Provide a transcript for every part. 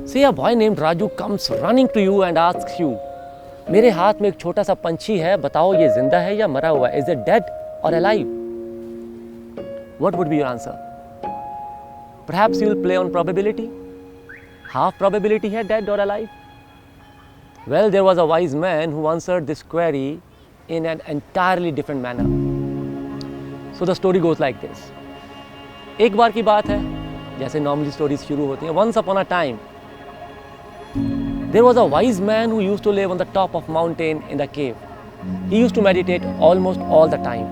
Say a boy named Raju comes running to you and asks you, मेरे हाथ में एक छोटा सा पंछी है, बताओ ये जिंदा है या मरा हुआ है? Is it dead or alive? What would be your answer? Perhaps you will play on probability. Half probability है dead or alive. Well, there was a wise man who answered this query in an entirely different manner. So the story goes like this. एक बार की बात है, जैसे normally stories शुरू होती हैं. Once upon a time, there was a wise man who used to live on the top of mountain in the cave. He used to meditate almost all the time.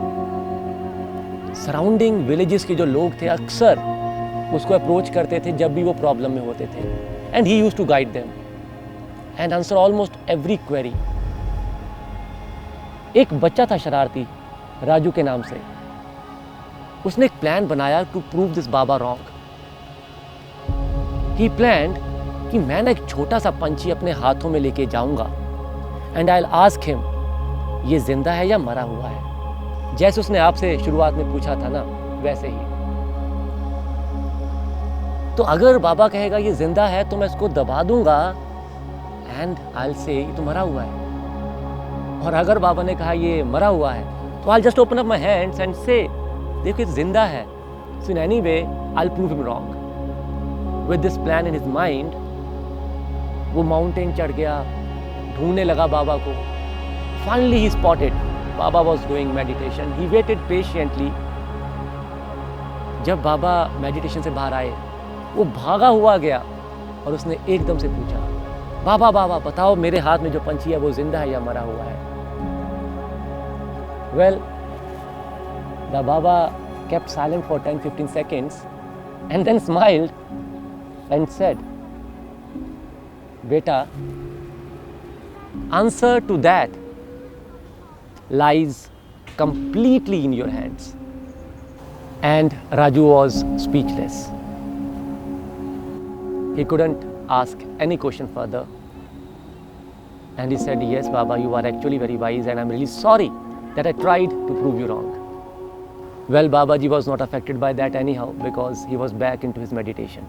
Surrounding villages के जो लोग थे अक्सर उसको approach करते थे जब भी वो प्रॉब्लम में होते थे. And he used to guide them and answer almost every query. एक बच्चा था शरारती, राजू के नाम से. उसने एक प्लान बनाया to prove this baba wrong. He planned कि मैं ना एक छोटा सा पंछी अपने हाथों में लेके जाऊंगा and I will ask him ये जिंदा है या मरा हुआ है. जैसे उसने आपसे शुरुआत में पूछा था ना, वैसे ही. तो अगर बाबा कहेगा ये जिंदा है तो मैं इसको दबा दूंगा एंड आई विल से ये तो मरा हुआ है. और अगर बाबा ने कहा ये मरा हुआ है तो I will just open up my hands and say देखो ये जिंदा है. So in any way I will prove him wrong. With this plan in his mind वो माउंटेन चढ़ गया, ढूंढने लगा बाबा को. फाइनली ही स्पॉटेड बाबा was doing meditation. He waited patiently. जब बाबा मेडिटेशन से बाहर आए वो भागा हुआ गया और उसने एकदम से पूछा, बाबा बाबा बताओ मेरे हाथ में जो पंछी है वो जिंदा है या मरा हुआ है? Well, the Baba kept silent for 10-15 seconds and then smiled and said, beta, answer to that lies completely in your hands. And Raju was speechless. He couldn't ask any question further. And he said, yes, Baba, you are actually very wise and I'm really sorry that I tried to prove you wrong. Well, Babaji was not affected by that anyhow because he was back into his meditation.